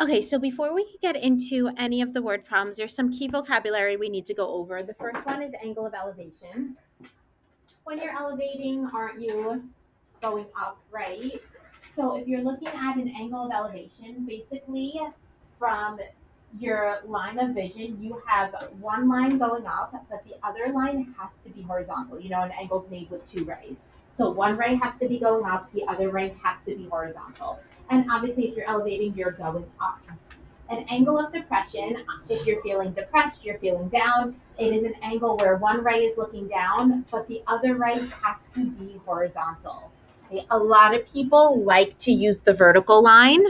Okay, so before we get into any of the word problems, there's some key vocabulary we need to go over. The first one is angle of elevation. When you're elevating, aren't you going up, right? So if you're looking at an angle of elevation, basically from your line of vision, you have one line going up, but the other line has to be horizontal. You know, an angle's made with two rays. So one ray has to be going up, the other ray has to be horizontal. And obviously, if you're elevating, you're going up. An angle of depression, if you're feeling depressed, you're feeling down, it is an angle where one ray is looking down, but the other ray has to be horizontal. Okay, a lot of people like to use the vertical line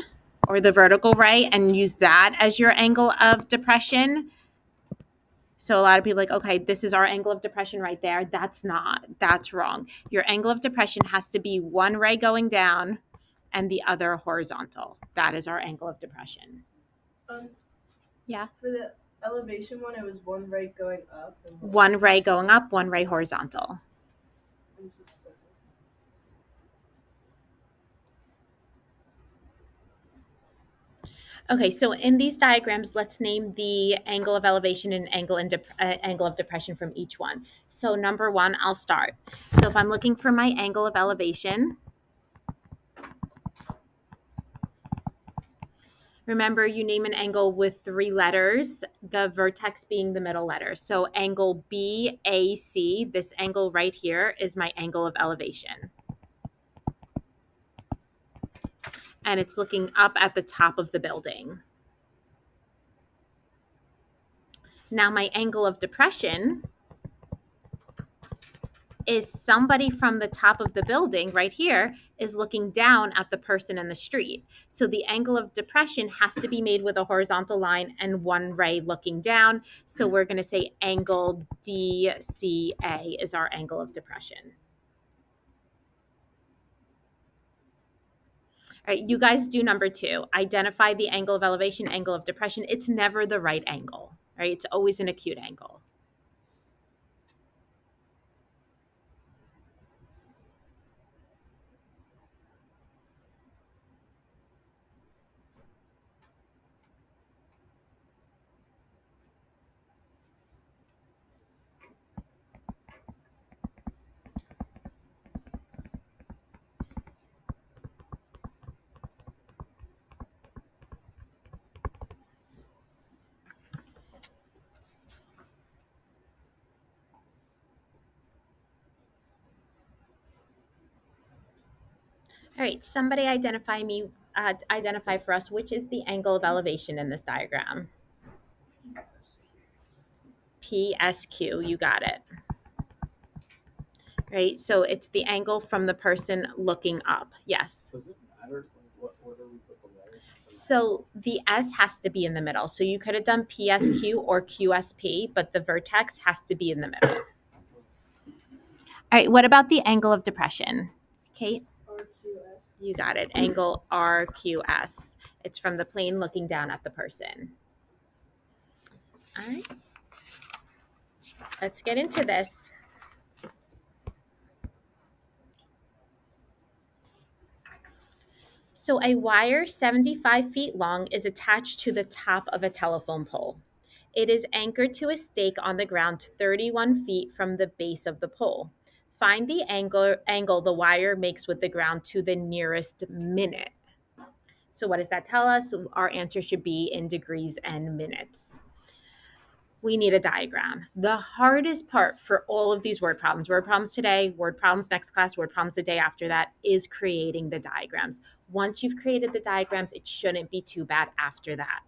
or the vertical ray and use that as your angle of depression. So a lot of people are like, okay, this is our angle of depression right there. That's wrong. Your angle of depression has to be one ray going down and the other horizontal. That is our angle of depression. Um, Yeah. For the elevation one, it was one ray going up. One ray going up, one ray horizontal. Okay, so in these diagrams, let's name the angle of elevation and angle of depression from each one. So number one, I'll start. So if I'm looking for my angle of elevation, remember you name an angle with three letters, the vertex being the middle letter. So angle BAC, this angle right here is my angle of elevation. And it's looking up at the top of the building. Now my angle of depression is somebody from the top of the building right here is looking down at the person in the street. So the angle of depression has to be made with a horizontal line and one ray looking down. So we're going to say angle DCA is our angle of depression. All right, you guys do number two. Identify the angle of elevation, angle of depression. It's never the right angle, right? It's always an acute angle. All right, somebody identify for us which is the angle of elevation in this diagram. PSQ, you got it. Right, so it's the angle from the person looking up. Yes. Does it matter what order we put the letters? So the S has to be in the middle. So you could have done PSQ or QSP, but the vertex has to be in the middle. All right, what about the angle of depression? Kate? RQS. You got it. Angle RQS. It's from the plane looking down at the person. All right. Let's get into this. So a wire 75 feet long is attached to the top of a telephone pole. It is anchored to a stake on the ground 31 feet from the base of the pole. Find the angle the wire makes with the ground to the nearest minute. So what does that tell us? Our answer should be in degrees and minutes. We need a diagram. The hardest part for all of these word problems today, word problems next class, word problems the day after that, is creating the diagrams. Once you've created the diagrams, it shouldn't be too bad after that.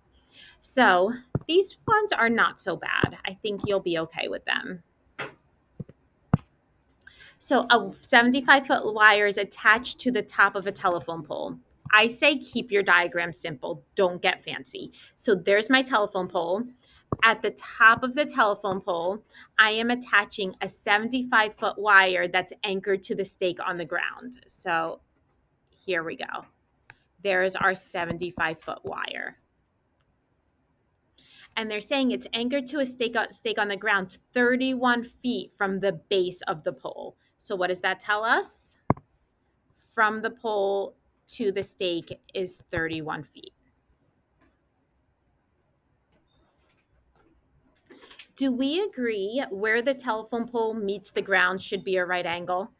So these ones are not so bad. I think you'll be okay with them. So a 75-foot wire is attached to the top of a telephone pole. I say keep your diagram simple. Don't get fancy. So there's my telephone pole. At the top of the telephone pole, I am attaching a 75-foot wire that's anchored to the stake on the ground. So here we go. There's our 75-foot wire. And they're saying it's anchored to a stake on the ground 31 feet from the base of the pole. So what does that tell us? From the pole to the stake is 31 feet. Do we agree where the telephone pole meets the ground should be a right angle?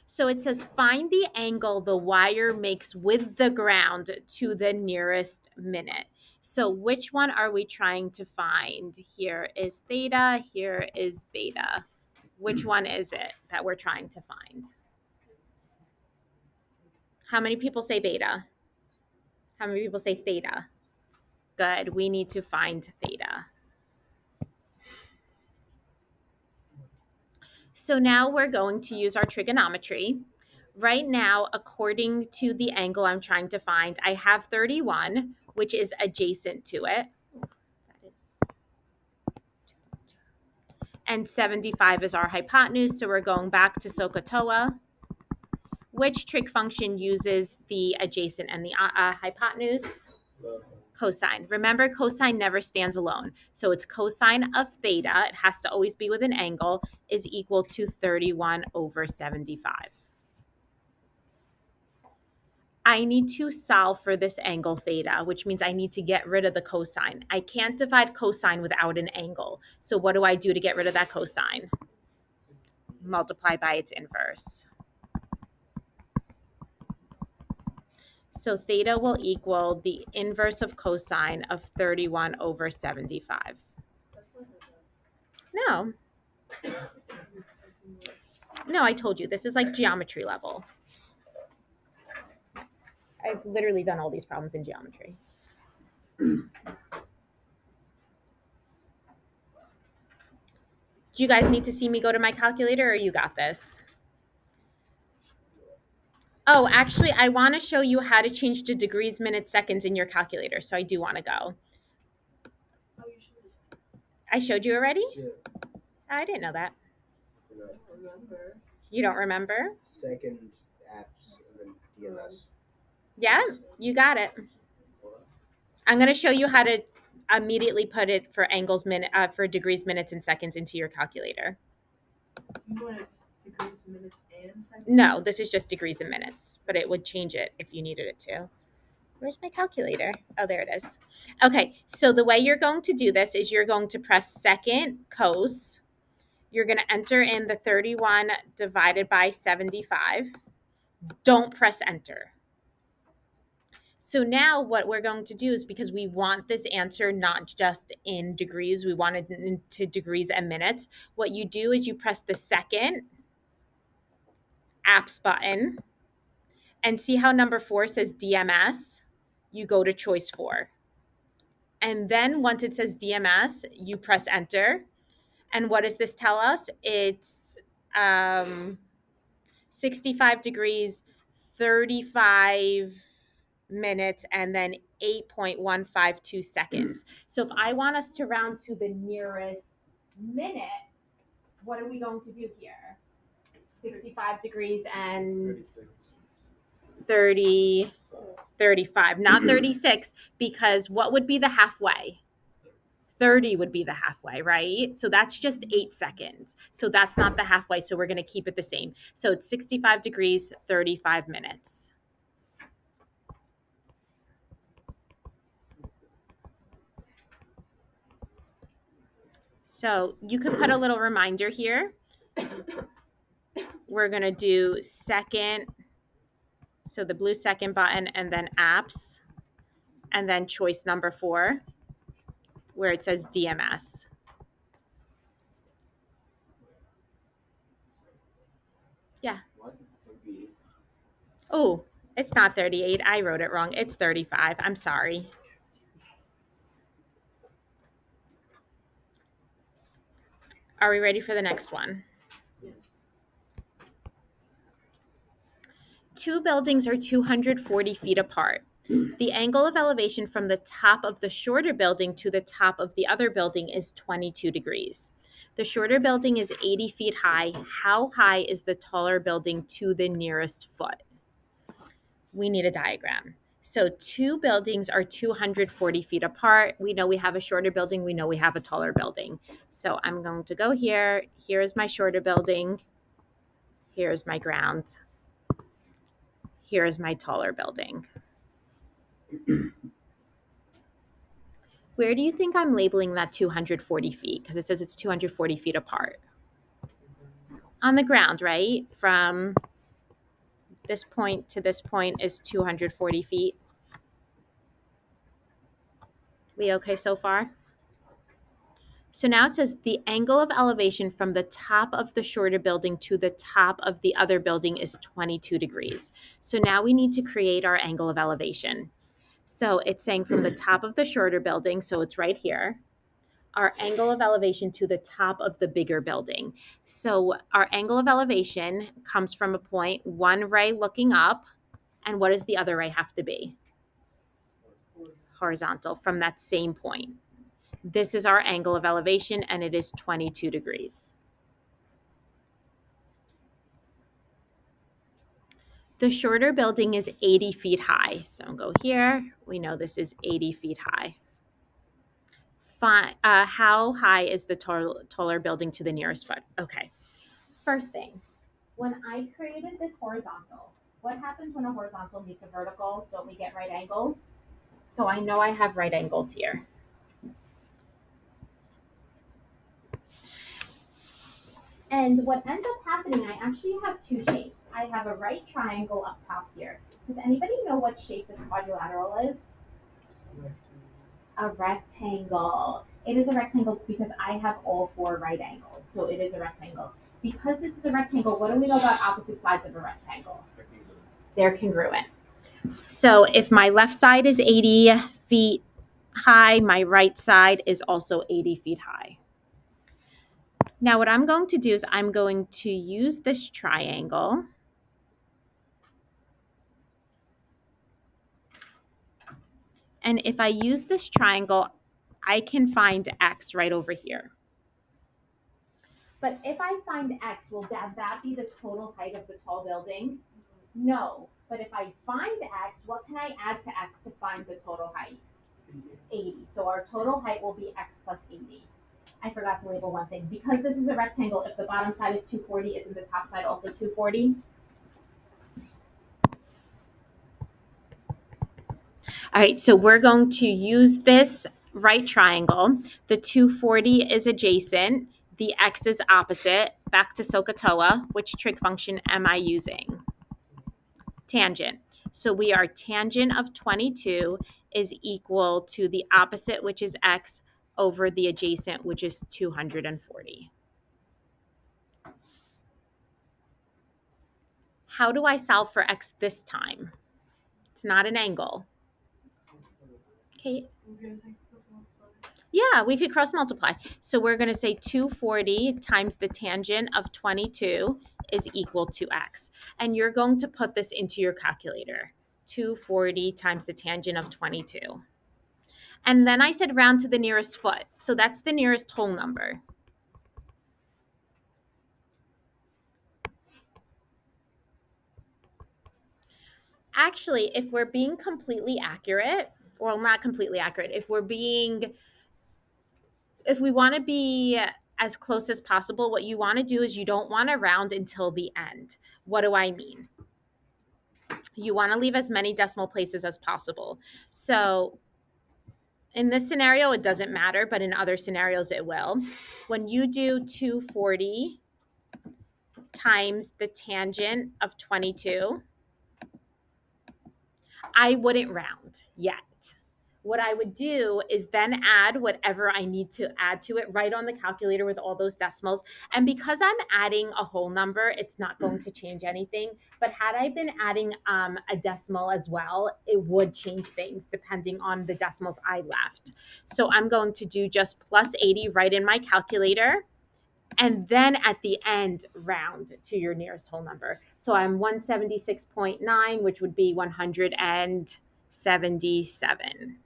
So it says find the angle the wire makes with the ground to the nearest minute. So which one are we trying to find? Here is theta, here is beta. Which one is it that we're trying to find? How many people say beta? How many people say theta? Good, we need to find theta. So now we're going to use our trigonometry. Right now, according to the angle I'm trying to find, I have 31, which is adjacent to it. And 75 is our hypotenuse, so we're going back to SOHCAHTOA. Which trig function uses the adjacent and the hypotenuse? Cosine. Remember, cosine never stands alone. So it's cosine of theta, it has to always be with an angle, is equal to 31 over 75. I need to solve for this angle theta, which means I need to get rid of the cosine. I can't divide cosine without an angle. So what do I do to get rid of that cosine? Multiply by its inverse. So theta will equal the inverse of cosine of 31 over 75. That's not that No. No, I told you, this is like geometry level. I've literally done all these problems in geometry. Do you guys need to see me go to my calculator, or you got this? Oh, actually, I want to show you how to change to degrees, minutes, seconds in your calculator, so I do want to go. Oh, you should. I showed you already? Yeah. I didn't know that. I don't remember. You don't remember? Second apps and then DMS. Yeah, you got it. I'm going to show you how to immediately put it for angles, for degrees, minutes, and seconds into your calculator. You wanted degrees, minutes, and seconds? No, this is just degrees and minutes, but it would change it if you needed it to. Where's my calculator? Oh, there it is. Okay, so the way you're going to do this is you're going to press second cos. You're going to enter in the 31 divided by 75. Don't press enter. So now what we're going to do is, because we want this answer not just in degrees, we want it into degrees and minutes. What you do is you press the second apps button and see how number 4 says DMS. You go to choice 4. And then once it says DMS, you press enter. And what does this tell us? It's 65 degrees, 35 minutes, and then 8.152 seconds. So if I want us to round to the nearest minute, what are we going to do here? 65 degrees and 35, not 36, because what would be the halfway? 30 would be the halfway, right? So that's just 8 seconds. So that's not the halfway, so we're going to keep it the same. So it's 65 degrees, 35 minutes. So you can put a little reminder here. We're going to do second, so the blue second button, and then apps, and then choice number 4, where it says DMS. Yeah. Oh, it's not 38. I wrote it wrong. It's 35. I'm sorry. Are we ready for the next one? Yes. 2 buildings are 240 feet apart. The angle of elevation from the top of the shorter building to the top of the other building is 22 degrees. The shorter building is 80 feet high. How high is the taller building to the nearest foot? We need a diagram. So 2 buildings are 240 feet apart. We know we have a shorter building. We know we have a taller building. So I'm going to go here. Here's my shorter building. Here's my ground. Here's my taller building. Where do you think I'm labeling that 240 feet? Because it says it's 240 feet apart. On the ground, right? From this point to this point is 240 feet. We okay so far? So now it says the angle of elevation from the top of the shorter building to the top of the other building is 22 degrees. So now we need to create our angle of elevation. So it's saying from the top of the shorter building, so it's right here, our angle of elevation to the top of the bigger building. So our angle of elevation comes from a point, one ray looking up, and what does the other ray have to be? Horizontal from that same point. This is our angle of elevation, and it is 22 degrees. The shorter building is 80 feet high. So I'll go here. We know this is 80 feet high. How high is the taller building to the nearest foot? Okay. First thing, when I created this horizontal, what happens when a horizontal meets a vertical? Don't we get right angles? So I know I have right angles here. And what ends up happening, I actually have two shapes. I have a right triangle up top here. Does anybody know what shape this quadrilateral is? A rectangle. It is a rectangle because I have all four right angles. So it is a rectangle. Because this is a rectangle, what do we know about opposite sides of a rectangle? They're congruent. So if my left side is 80 feet high, my right side is also 80 feet high. Now what I'm going to do is I'm going to use this triangle. And if I use this triangle, I can find X right over here. But if I find X, will that be the total height of the tall building? No. But if I find X, what can I add to X to find the total height? 80. So our total height will be X plus 80. I forgot to label one thing. Because this is a rectangle, if the bottom side is 240, isn't the top side also 240? All right, so we're going to use this right triangle. The 240 is adjacent. The X is opposite. Back to SOHCAHTOA. Which trig function am I using? Tangent. So we are tangent of 22 is equal to the opposite, which is X, over the adjacent, which is 240. How do I solve for X this time? It's not an angle. Okay. Yeah, we could cross multiply. So we're going to say 240 times the tangent of 22 is equal to X. And you're going to put this into your calculator. 240 times the tangent of 22. And then I said round to the nearest foot. So that's the nearest whole number. Actually, if we're being completely accurate, well, not completely accurate, if we want to be as close as possible, what you want to do is you don't want to round until the end. What do I mean? You want to leave as many decimal places as possible. So in this scenario, it doesn't matter, but in other scenarios, it will. When you do 240 times the tangent of 22, I wouldn't round yet. What I would do is then add whatever I need to add to it right on the calculator with all those decimals. And because I'm adding a whole number, it's not going to change anything. But had I been adding a decimal as well, it would change things depending on the decimals I left. So I'm going to do just plus 80 right in my calculator. And then at the end, round to your nearest whole number. So I'm 176.9, which would be 177.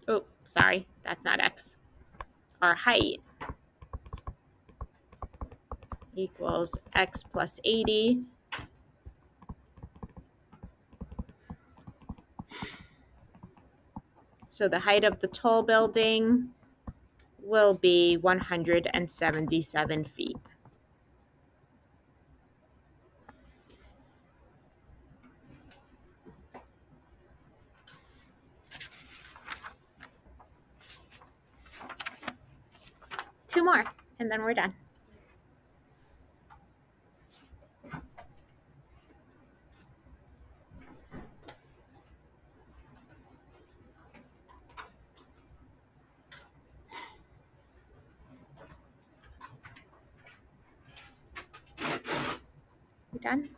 Oh, sorry, that's not X. Our height equals X plus 80. So the height of the tall building will be 177 feet. 2 more, and then we're done. We're done.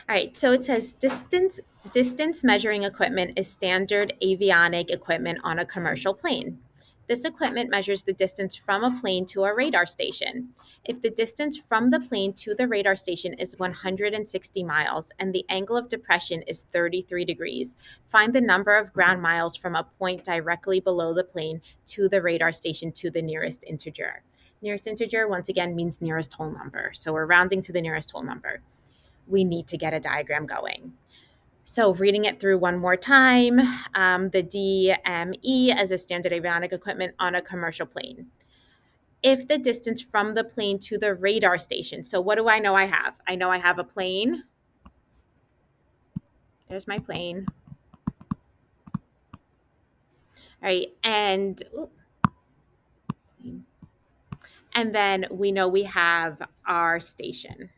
All right, so it says distance measuring equipment is standard avionic equipment on a commercial plane. This equipment measures the distance from a plane to a radar station. If the distance from the plane to the radar station is 160 miles and the angle of depression is 33 degrees, find the number of ground miles from a point directly below the plane to the radar station to the nearest integer. Nearest integer, once again, means nearest whole number. So we're rounding to the nearest whole number. We need to get a diagram going. So reading it through one more time, the DME as a standard avionic equipment on a commercial plane. If the distance from the plane to the radar station, so what do I know I have? I know I have a plane. There's my plane. All right, and then we know we have our station.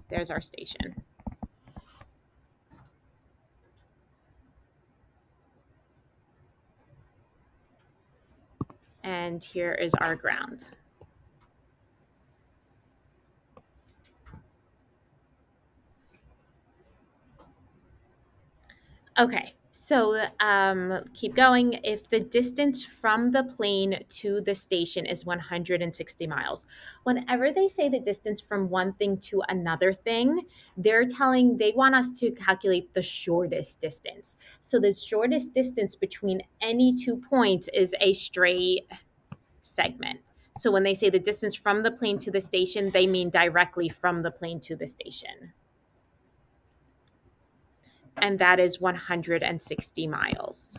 There's our station. And here is our ground. Okay, so keep going. If the distance from the plane to the station is 160 miles, whenever they say the distance from one thing to another thing, they want us to calculate the shortest distance. So the shortest distance between any 2 points is a straight segment. So when they say the distance from the plane to the station, they mean directly from the plane to the station. And that is 160 miles.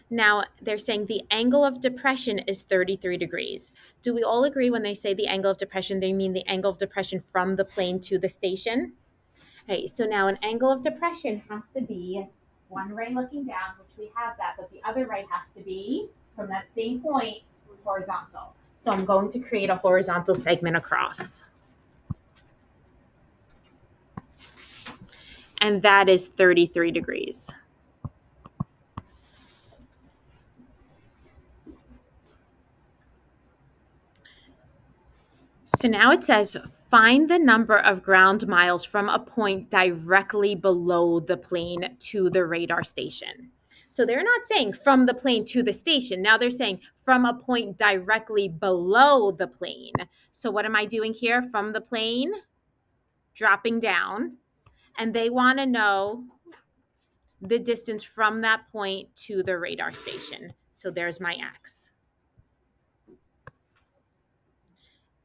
Now, they're saying the angle of depression is 33 degrees. Do we all agree when they say the angle of depression, they mean the angle of depression from the plane to the station? Okay, so now an angle of depression has to be one ray looking down, which we have that, but the other ray has to be from that same point horizontal. So I'm going to create a horizontal segment across. And that is 33 degrees. So now it says, find the number of ground miles from a point directly below the plane to the radar station. So they're not saying from the plane to the station. Now they're saying from a point directly below the plane. So what am I doing here? From the plane, dropping down, and they want to know the distance from that point to the radar station. So there's my X.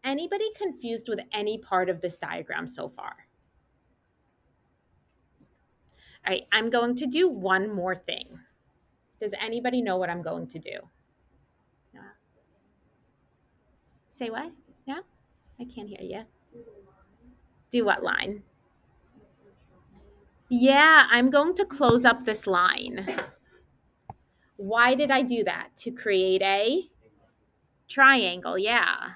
Anybody confused with any part of this diagram so far? All right, I'm going to do one more thing. Does anybody know what I'm going to do? No. Say what? Yeah? I can't hear you. Do what line? Yeah, I'm going to close up this line. Why did I do that? To create a triangle, yeah.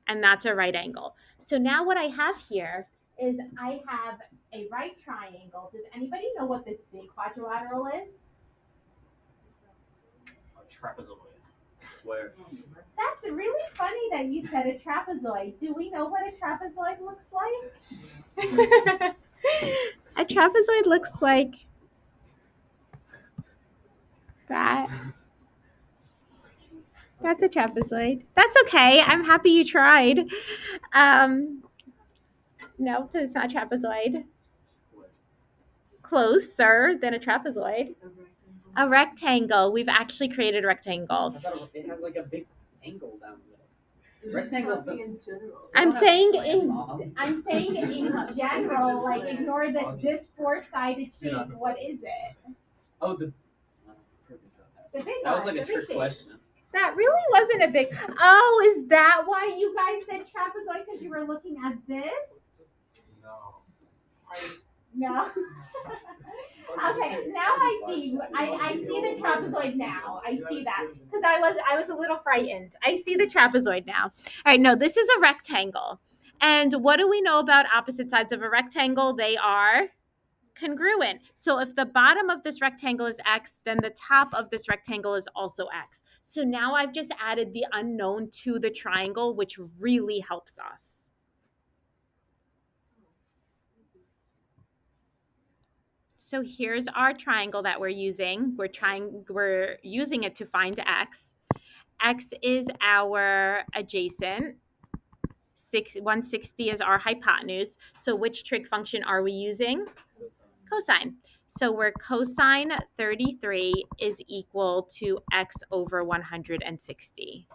And that's a right angle. So now what I have here is I have a right triangle. Does anybody know what this big quadrilateral is? A trapezoid. Square. That's really funny that you said a trapezoid. Do we know what a trapezoid looks like? A trapezoid looks like that. That's a trapezoid. That's okay. I'm happy you tried. No, because it's not a trapezoid. Closer than a trapezoid. A rectangle. We've actually created a rectangle. I thought it has like a big angle down the middle. Rectangles in general. I'm saying in general, like ignore this four-sided shape. What is it? Oh, the big that was one, like a the trick big question. That really wasn't a big. Oh, is that why you guys said trapezoid? Because you were looking at this? No. No. Okay, now I see. I see the trapezoid now. I see that because I was a little frightened. I see the trapezoid now. All right, no, this is a rectangle. And what do we know about opposite sides of a rectangle? They are congruent. So if the bottom of this rectangle is x, then the top of this rectangle is also x. So now I've just added the unknown to the triangle, which really helps us. So here's our triangle that we're using. We're using it to find x. X is our adjacent. 160 is our hypotenuse. So which trig function are we using? Cosine. So where cosine 33 is equal to x over 160.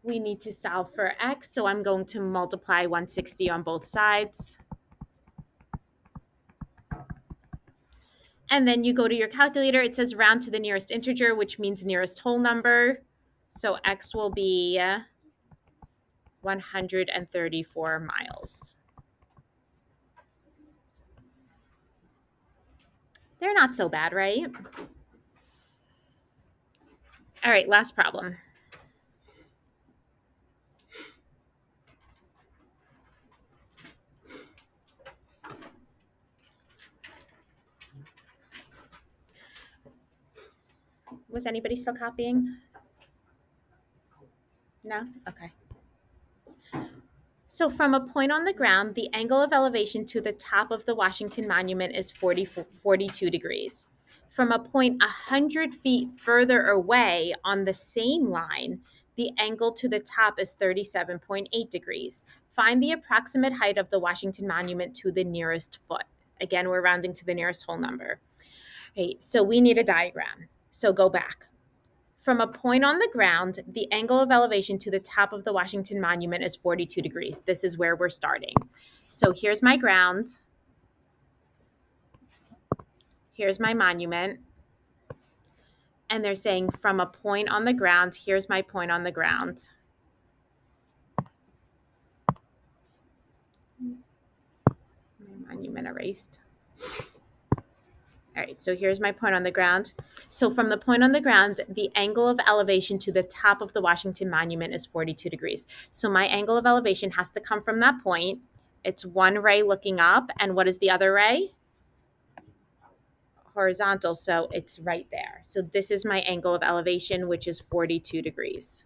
We need to solve for x, so I'm going to multiply 160 on both sides. And then you go to your calculator. It says round to the nearest integer, which means nearest whole number. So x will be 134 miles. They're not so bad, right? All right, last problem. Was anybody still copying? No? Okay. So from a point on the ground, the angle of elevation to the top of the Washington Monument is 42 degrees. From a point 100 feet further away on the same line, the angle to the top is 37.8 degrees. Find the approximate height of the Washington Monument to the nearest foot. Again, we're rounding to the nearest whole number. Okay, so we need a diagram. So go back. From a point on the ground, the angle of elevation to the top of the Washington Monument is 42 degrees. This is where we're starting. So here's my ground. Here's my monument. And they're saying from a point on the ground, here's my point on the ground. My monument erased. All right, so here's my point on the ground. So from the point on the ground, the angle of elevation to the top of the Washington Monument is 42 degrees. So my angle of elevation has to come from that point. It's one ray looking up, and what is the other ray? Horizontal, so it's right there. So this is my angle of elevation, which is 42 degrees.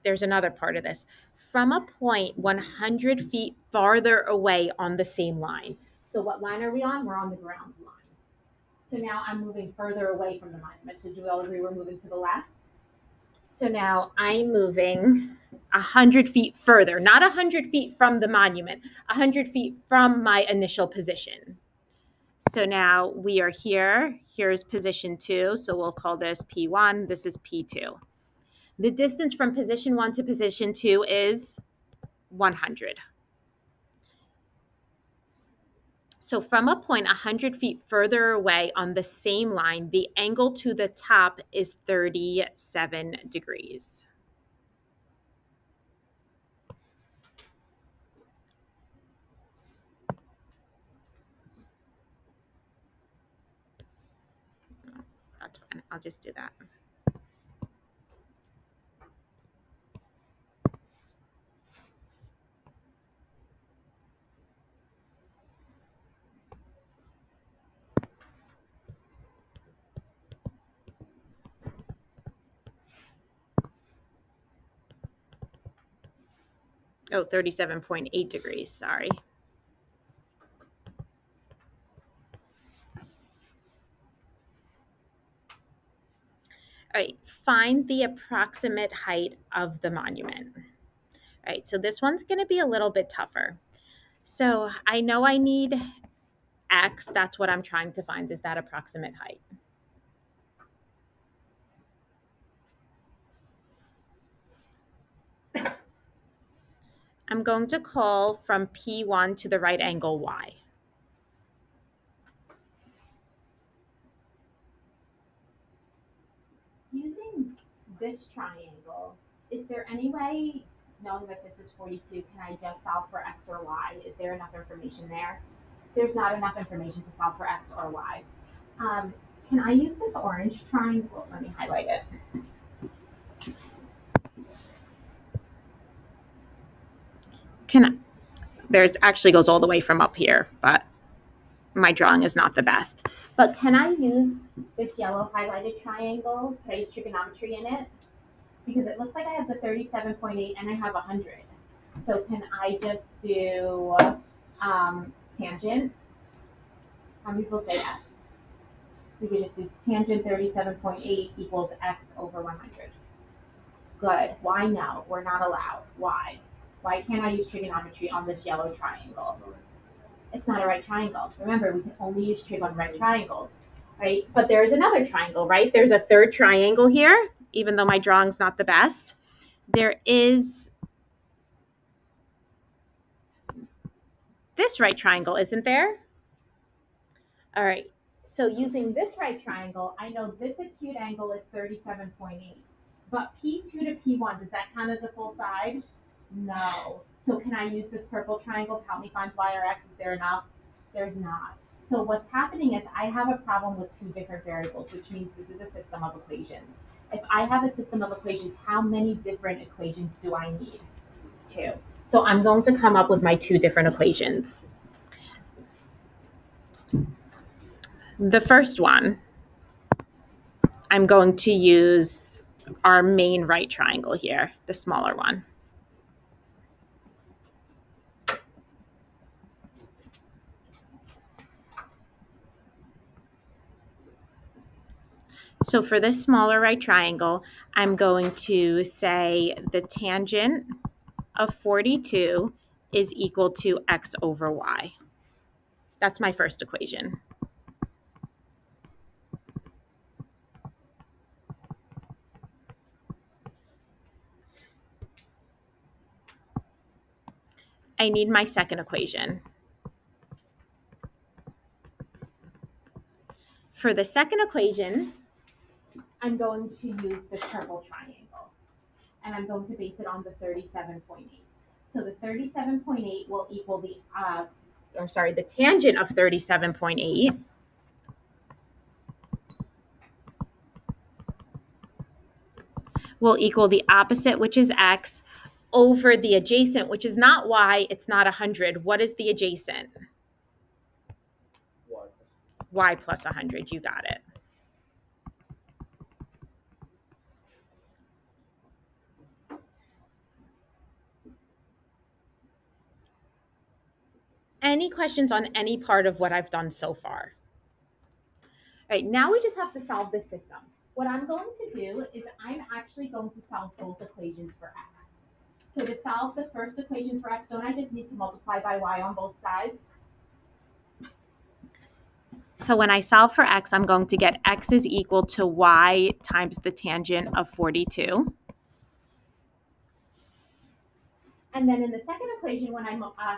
There's another part of this. From a point 100 feet farther away on the same line. So what line are we on? We're on the ground line. So now I'm moving further away from the monument. So do we all agree we're moving to the left? So now I'm moving 100 feet further, not 100 feet from the monument, 100 feet from my initial position. So now we are here. Here's position 2. So we'll call this P1. This is P2. The distance from position 1 to position 2 is 100. So from a point 100 feet further away on the same line, the angle to the top is 37 degrees. That's fine. I'll just do that. Oh, 37.8 degrees, sorry. All right, find the approximate height of the monument. All right, so this one's going to be a little bit tougher. So I know I need x. That's what I'm trying to find, is that approximate height. I'm going to call from P1 to the right angle y. Using this triangle, is there any way, knowing that this is 42, can I just solve for x or y? Is there enough information there? There's not enough information to solve for x or y. Can I use this orange triangle? Let me highlight it. There actually goes all the way from up here, but my drawing is not the best. But can I use this yellow highlighted triangle? Can I use trigonometry in it? Because it looks like I have the 37.8 and I have 100. So can I just do tangent? How many people say yes? We could just do tangent 37.8 equals x over 100. Good. Why no? We're not allowed. Why? Why can't I use trigonometry on this yellow triangle? It's not a right triangle. Remember, we can only use trig on right triangles, right? But there is another triangle, right? There's a third triangle here, even though my drawing's not the best. There is this right triangle, isn't there? All right. So using this right triangle, I know this acute angle is 37.8. But P2 to P1, does that count as a full side? No. So can I use this purple triangle to help me find y or x? Is there enough? There's not. So what's happening is I have a problem with two different variables, which means this is a system of equations. If I have a system of equations, how many different equations do I need? Two. So I'm going to come up with my two different equations. The first one, I'm going to use our main right triangle here, the smaller one. So for this smaller right triangle, I'm going to say the tangent of 42 is equal to x over y. That's my first equation. I need my second equation. For the second equation, I'm going to use the purple triangle, and I'm going to base it on the 37.8. So the 37.8 will equal the tangent of 37.8 will equal the opposite, which is x, over the adjacent, which is not y, it's not 100. What is the adjacent? Y plus 100, you got it. Any questions on any part of what I've done so far? All right, now we just have to solve this system. What I'm going to do is I'm actually going to solve both equations for x. So to solve the first equation for x, don't I just need to multiply by y on both sides? So when I solve for x, I'm going to get x is equal to y times the tangent of 42. And then in the second equation, when I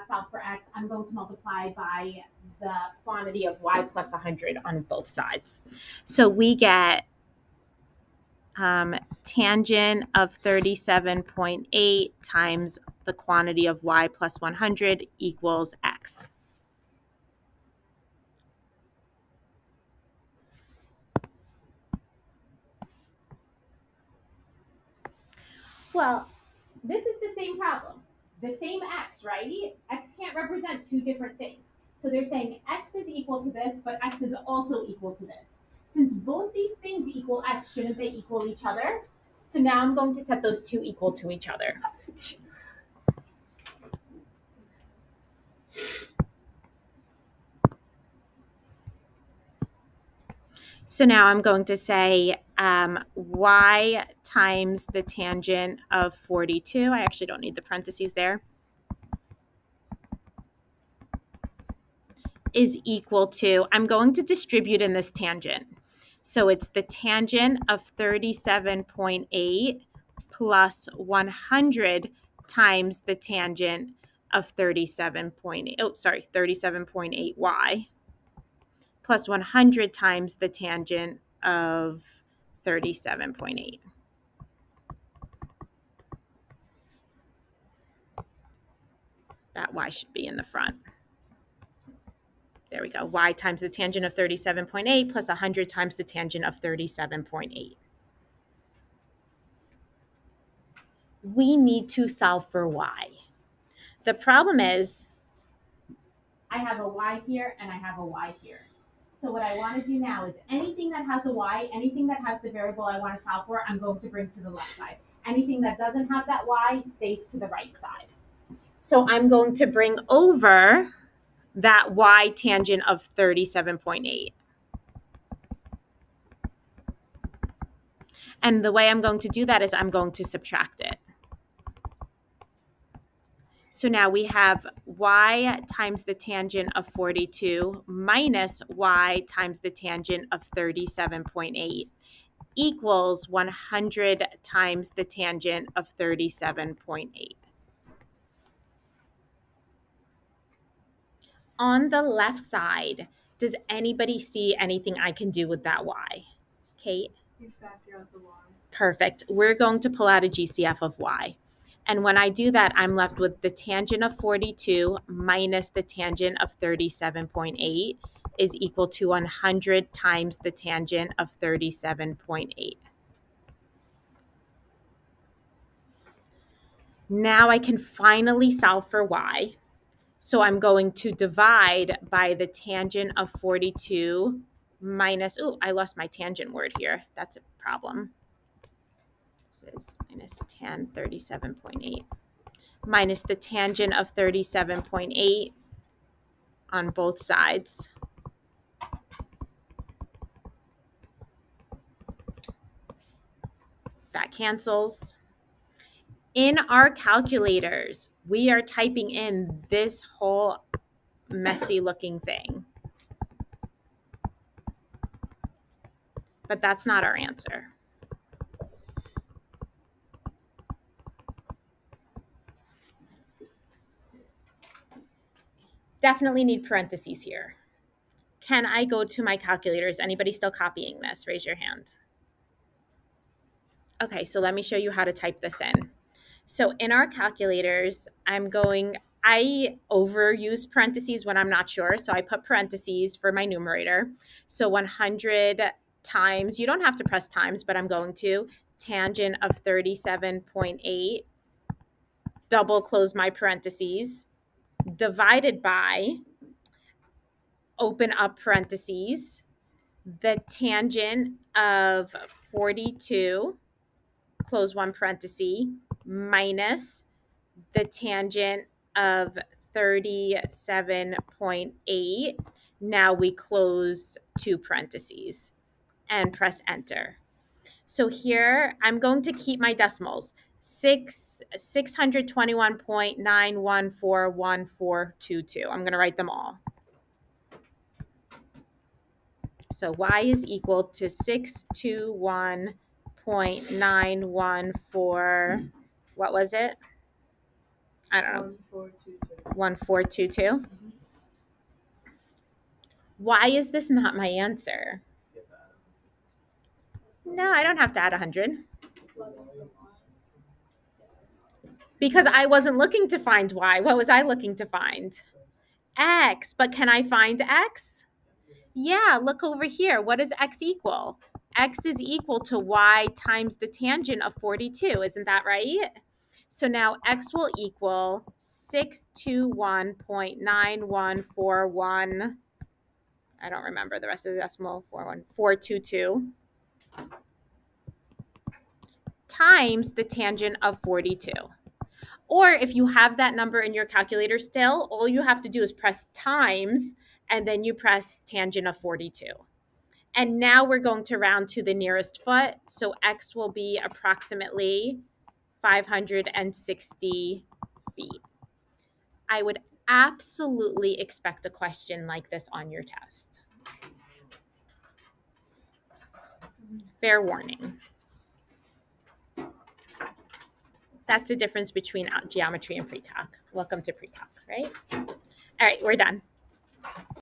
solve for x, I'm going to multiply by the quantity of y plus 100 on both sides. So we get tangent of 37.8 times the quantity of y plus 100 equals x. Well, this is the same problem. The same x, right? X can't represent two different things. So they're saying x is equal to this, but x is also equal to this. Since both these things equal x, shouldn't they equal each other? So now I'm going to set those two equal to each other. So now I'm going to say y times the tangent of 42. I actually don't need the parentheses there. Is equal to, I'm going to distribute in this tangent. So it's the tangent of 37.8 plus 100 times the tangent of 37.8y plus 100 times the tangent of 37.8. That y should be in the front. There we go. Y times the tangent of 37.8 plus 100 times the tangent of 37.8. We need to solve for y. The problem is I have a y here and I have a y here. So what I want to do now is anything that has a y, anything that has the variable I want to solve for, I'm going to bring to the left side. Anything that doesn't have that y stays to the right side. So I'm going to bring over that y tangent of 37.8. And the way I'm going to do that is I'm going to subtract it. So now we have y times the tangent of 42 minus y times the tangent of 37.8 equals 100 times the tangent of 37.8. On the left side, does anybody see anything I can do with that y? Kate? You factor out the y. Perfect. We're going to pull out a GCF of y. And when I do that, I'm left with the tangent of 42 minus the tangent of 37.8 is equal to 100 times the tangent of 37.8. Now I can finally solve for y. So I'm going to divide by the tangent of 42 minus, oh, I lost my tangent word here. That's a problem. This is minus tan 37.8 minus the tangent of 37.8 on both sides. That cancels. In our calculators, we are typing in this whole messy looking thing. But that's not our answer. Definitely need parentheses here. Can I go to my calculators? Anybody still copying this? Raise your hand. Okay, so let me show you how to type this in. So in our calculators, I overuse parentheses when I'm not sure. So I put parentheses for my numerator. So 100 times, you don't have to press times, but I'm going to, tangent of 37.8, double close my parentheses, divided by, open up parentheses, the tangent of 42, close one parenthesis, minus the tangent of 37.8. Now we close two parentheses and press enter. So here I'm going to keep my decimals. 621.9141422. I'm going to write them all. So y is equal to 621.914, what was it? I don't know. 1422. 1422. Mm-hmm. Why is this not my answer? No, I don't have to add 100. Because I wasn't looking to find y. What was I looking to find? X. But can I find x? Yeah, look over here. What does x equal? X is equal to y times the tangent of 42. Isn't that right? So now x will equal 621.9141. I don't remember the rest of the decimal. 422 times the tangent of 42. Or if you have that number in your calculator still, all you have to do is press times and then you press tangent of 42. And now we're going to round to the nearest foot. So x will be approximately 560 feet. I would absolutely expect a question like this on your test. Fair warning. That's the difference between geometry and pre-calc. Welcome to pre-calc, right? All right, we're done.